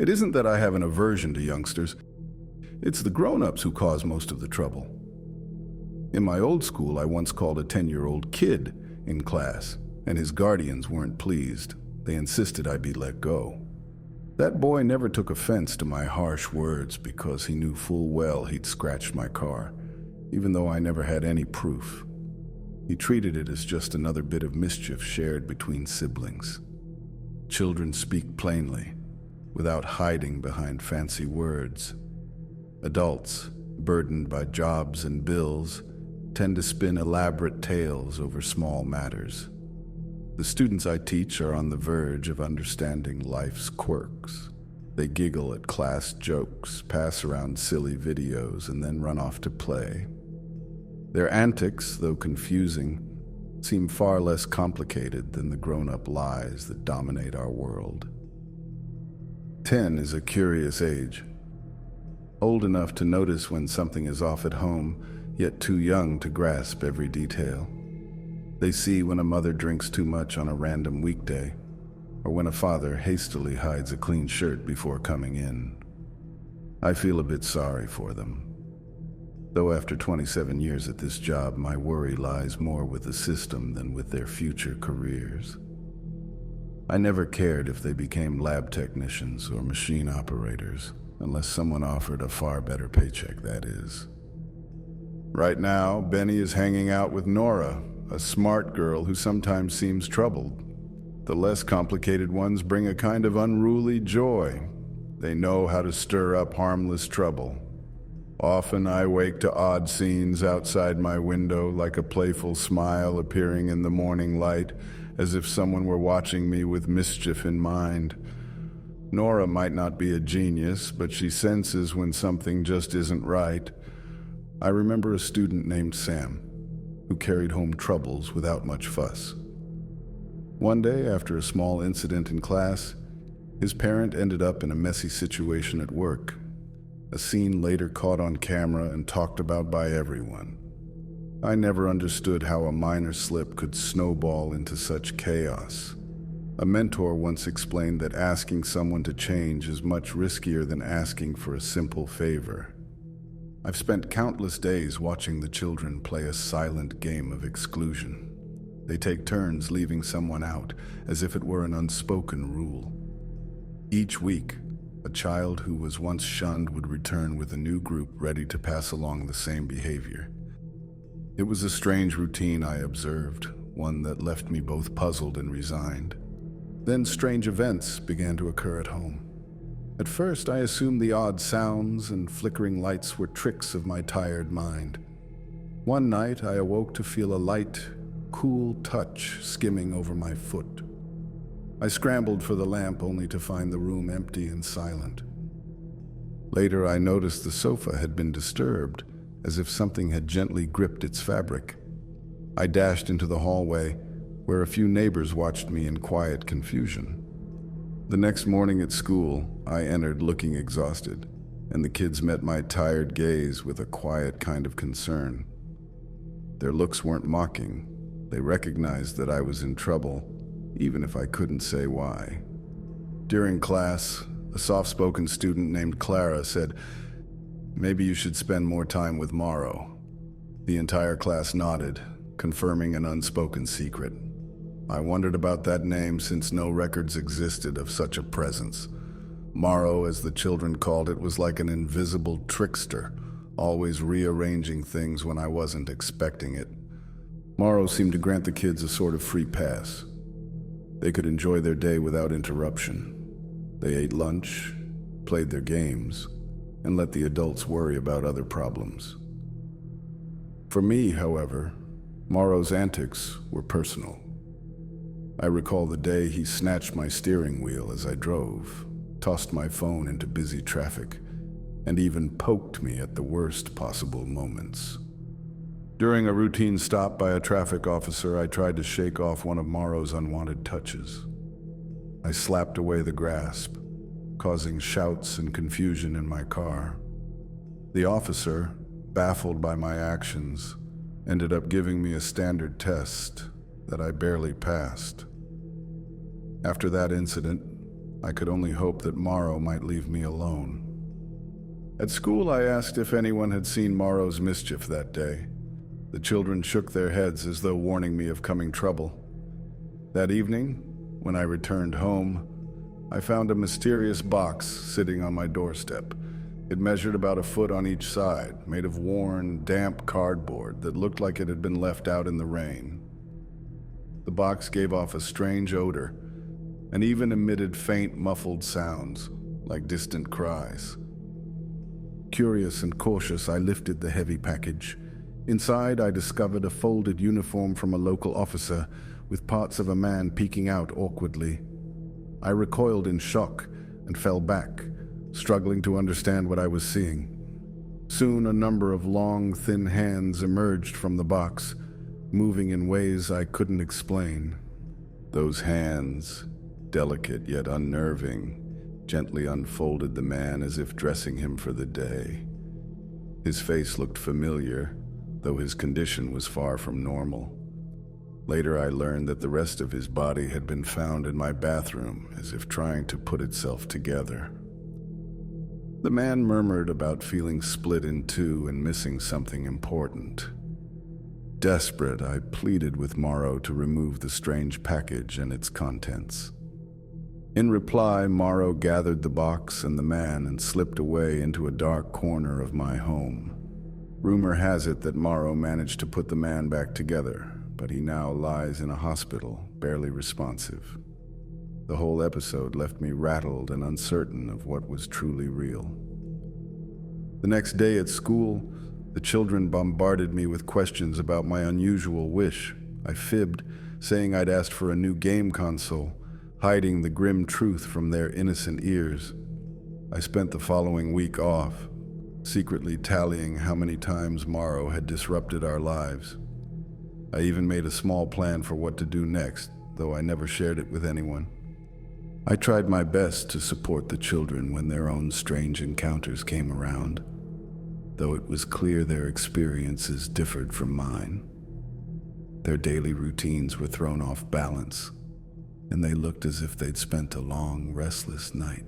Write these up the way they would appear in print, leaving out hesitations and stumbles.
It isn't that I have an aversion to youngsters. It's the grown-ups who cause most of the trouble. In my old school, I once called a 10-year-old kid in class, and his guardians weren't pleased. They insisted I be let go. That boy never took offense to my harsh words because he knew full well he'd scratched my car, even though I never had any proof. He treated it as just another bit of mischief shared between siblings. Children speak plainly, without hiding behind fancy words. Adults, burdened by jobs and bills, tend to spin elaborate tales over small matters. The students I teach are on the verge of understanding life's quirks. They giggle at class jokes, pass around silly videos, and then run off to play. Their antics, though confusing, seem far less complicated than the grown-up lies that dominate our world. 10 is a curious age. Old enough to notice when something is off at home, yet too young to grasp every detail. They see when a mother drinks too much on a random weekday, or when a father hastily hides a clean shirt before coming in. I feel a bit sorry for them. Though after 27 years at this job, my worry lies more with the system than with their future careers. I never cared if they became lab technicians or machine operators, unless someone offered a far better paycheck, that is. Right now, Benny is hanging out with Nora, a smart girl who sometimes seems troubled. The less complicated ones bring a kind of unruly joy. They know how to stir up harmless trouble. Often I wake to odd scenes outside my window, like a playful smile appearing in the morning light, as if someone were watching me with mischief in mind. Nora might not be a genius, but she senses when something just isn't right. I remember a student named Sam, who carried home troubles without much fuss. One day, after a small incident in class, his parent ended up in a messy situation at work, a scene later caught on camera and talked about by everyone. I never understood how a minor slip could snowball into such chaos. A mentor once explained that asking someone to change is much riskier than asking for a simple favor. I've spent countless days watching the children play a silent game of exclusion. They take turns leaving someone out, as if it were an unspoken rule. Each week, a child who was once shunned would return with a new group ready to pass along the same behavior. It was a strange routine I observed, one that left me both puzzled and resigned. Then strange events began to occur at home. At first, I assumed the odd sounds and flickering lights were tricks of my tired mind. One night, I awoke to feel a light, cool touch skimming over my foot. I scrambled for the lamp only to find the room empty and silent. Later, I noticed the sofa had been disturbed, as if something had gently gripped its fabric. I dashed into the hallway, where a few neighbors watched me in quiet confusion. The next morning at school, I entered looking exhausted, and the kids met my tired gaze with a quiet kind of concern. Their looks weren't mocking. They recognized that I was in trouble, even if I couldn't say why. During class, a soft-spoken student named Clara said, "Maybe you should spend more time with Morrow." The entire class nodded, confirming an unspoken secret. I wondered about that name since no records existed of such a presence. Morrow, as the children called it, was like an invisible trickster, always rearranging things when I wasn't expecting it. Morrow seemed to grant the kids a sort of free pass. They could enjoy their day without interruption. They ate lunch, played their games, and let the adults worry about other problems. For me, however, Morrow's antics were personal. I recall the day he snatched my steering wheel as I drove, tossed my phone into busy traffic, and even poked me at the worst possible moments. During a routine stop by a traffic officer, I tried to shake off one of Morrow's unwanted touches. I slapped away the grasp, causing shouts and confusion in my car. The officer, baffled by my actions, ended up giving me a standard test that I barely passed. After that incident, I could only hope that Morrow might leave me alone. At school, I asked if anyone had seen Morrow's mischief that day. The children shook their heads as though warning me of coming trouble. That evening, when I returned home, I found a mysterious box sitting on my doorstep. It measured about a foot on each side, made of worn, damp cardboard that looked like it had been left out in the rain. The box gave off a strange odor and even emitted faint, muffled sounds, like distant cries. Curious and cautious, I lifted the heavy package. Inside, I discovered a folded uniform from a local officer with parts of a man peeking out awkwardly. I recoiled in shock and fell back, struggling to understand what I was seeing. Soon, a number of long, thin hands emerged from the box, moving in ways I couldn't explain. Those hands, delicate yet unnerving, gently unfolded the man as if dressing him for the day. His face looked familiar, though his condition was far from normal. Later, I learned that the rest of his body had been found in my bathroom, as if trying to put itself together. The man murmured about feeling split in two and missing something important. Desperate, I pleaded with Morrow to remove the strange package and its contents. In reply, Morrow gathered the box and the man and slipped away into a dark corner of my home. Rumor has it that Morrow managed to put the man back together, but he now lies in a hospital, barely responsive. The whole episode left me rattled and uncertain of what was truly real. The next day at school, the children bombarded me with questions about my unusual wish. I fibbed, saying I'd asked for a new game console, hiding the grim truth from their innocent ears. I spent the following week off, secretly tallying how many times Morrow had disrupted our lives. I even made a small plan for what to do next, though I never shared it with anyone. I tried my best to support the children when their own strange encounters came around, though it was clear their experiences differed from mine. Their daily routines were thrown off balance, and they looked as if they'd spent a long, restless night.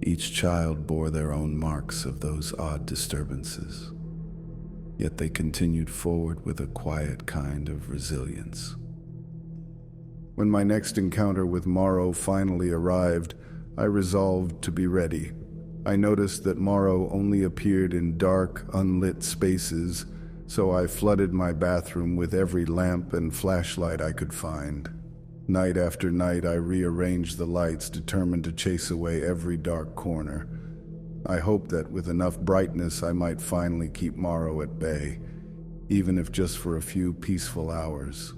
Each child bore their own marks of those odd disturbances, yet they continued forward with a quiet kind of resilience. When my next encounter with Morrow finally arrived, I resolved to be ready. I noticed that Morrow only appeared in dark, unlit spaces, so I flooded my bathroom with every lamp and flashlight I could find. Night after night, I rearranged the lights, determined to chase away every dark corner. I hoped that with enough brightness, I might finally keep Morrow at bay, even if just for a few peaceful hours.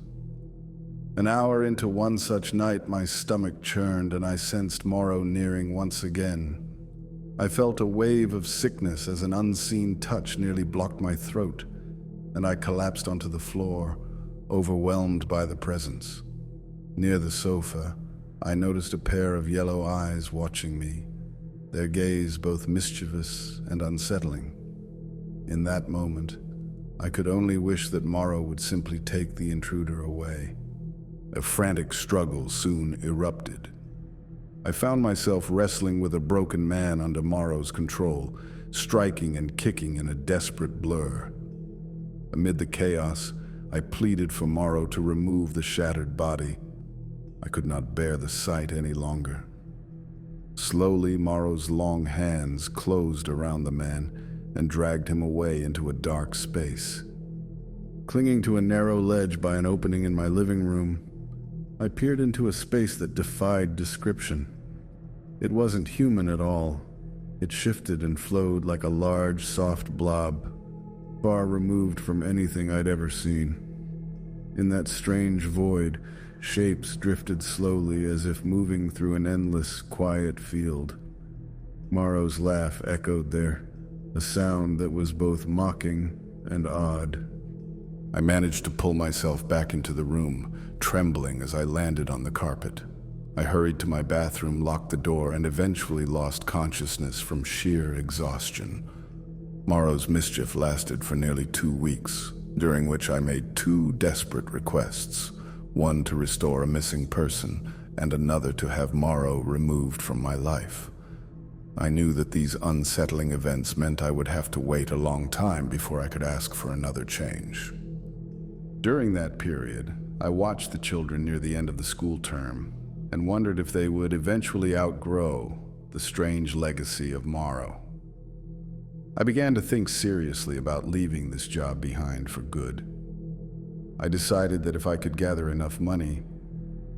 An hour into one such night, my stomach churned and I sensed Morrow nearing once again. I felt a wave of sickness as an unseen touch nearly blocked my throat, and I collapsed onto the floor, overwhelmed by the presence. Near the sofa, I noticed a pair of yellow eyes watching me, their gaze both mischievous and unsettling. In that moment, I could only wish that Morrow would simply take the intruder away. A frantic struggle soon erupted. I found myself wrestling with a broken man under Morrow's control, striking and kicking in a desperate blur. Amid the chaos, I pleaded for Morrow to remove the shattered body. I could not bear the sight any longer. Slowly, Morrow's long hands closed around the man and dragged him away into a dark space. Clinging to a narrow ledge by an opening in my living room, I peered into a space that defied description. It wasn't human at all. It shifted and flowed like a large, soft blob, far removed from anything I'd ever seen. In that strange void, shapes drifted slowly as if moving through an endless, quiet field. Morrow's laugh echoed there, a sound that was both mocking and odd. I managed to pull myself back into the room, trembling as I landed on the carpet. I hurried to my bathroom, locked the door, and eventually lost consciousness from sheer exhaustion. Morrow's mischief lasted for nearly 2 weeks, during which I made 2 desperate requests, one to restore a missing person, and another to have Morrow removed from my life. I knew that these unsettling events meant I would have to wait a long time before I could ask for another change. During that period, I watched the children near the end of the school term and wondered if they would eventually outgrow the strange legacy of Morrow. I began to think seriously about leaving this job behind for good. I decided that if I could gather enough money,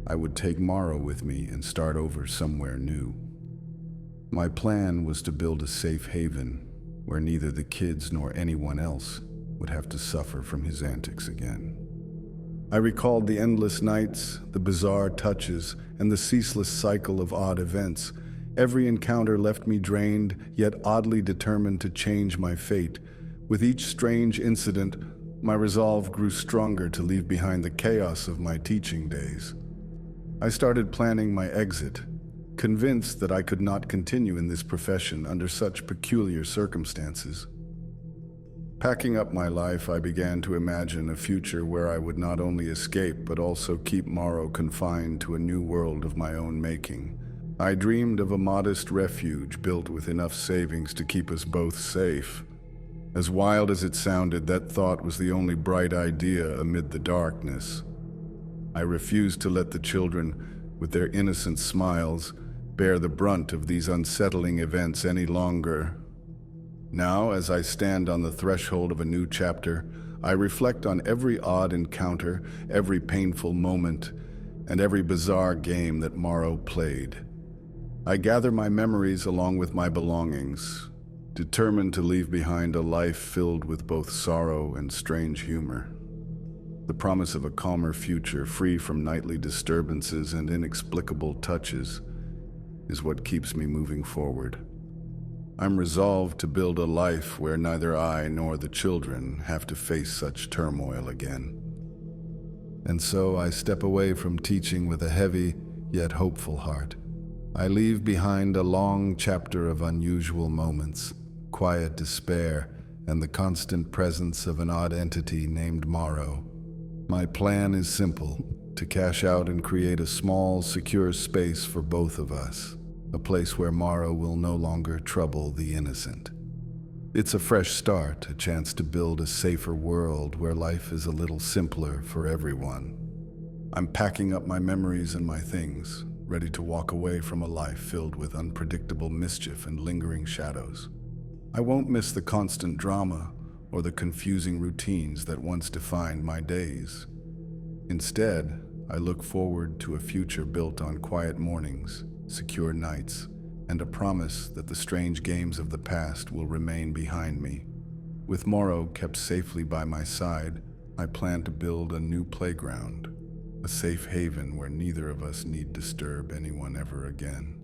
I would take Morrow with me and start over somewhere new. My plan was to build a safe haven where neither the kids nor anyone else would have to suffer from his antics again. I recalled the endless nights, the bizarre touches, and the ceaseless cycle of odd events. Every encounter left me drained, yet oddly determined to change my fate. With each strange incident, my resolve grew stronger to leave behind the chaos of my teaching days. I started planning my exit, convinced that I could not continue in this profession under such peculiar circumstances. Packing up my life, I began to imagine a future where I would not only escape but also keep Morrow confined to a new world of my own making. I dreamed of a modest refuge built with enough savings to keep us both safe. As wild as it sounded, that thought was the only bright idea amid the darkness. I refused to let the children, with their innocent smiles, bear the brunt of these unsettling events any longer. Now, as I stand on the threshold of a new chapter, I reflect on every odd encounter, every painful moment, and every bizarre game that Morrow played. I gather my memories along with my belongings, determined to leave behind a life filled with both sorrow and strange humor. The promise of a calmer future, free from nightly disturbances and inexplicable touches, is what keeps me moving forward. I'm resolved to build a life where neither I nor the children have to face such turmoil again. And so I step away from teaching with a heavy yet hopeful heart. I leave behind a long chapter of unusual moments, quiet despair, and the constant presence of an odd entity named Morrow. My plan is simple: to cash out and create a small, secure space for both of us, a place where Morrow will no longer trouble the innocent. It's a fresh start, a chance to build a safer world where life is a little simpler for everyone. I'm packing up my memories and my things, ready to walk away from a life filled with unpredictable mischief and lingering shadows. I won't miss the constant drama or the confusing routines that once defined my days. Instead, I look forward to a future built on quiet mornings, secure nights, and a promise that the strange games of the past will remain behind me. With Morrow kept safely by my side, I plan to build a new playground, a safe haven where neither of us need disturb anyone ever again.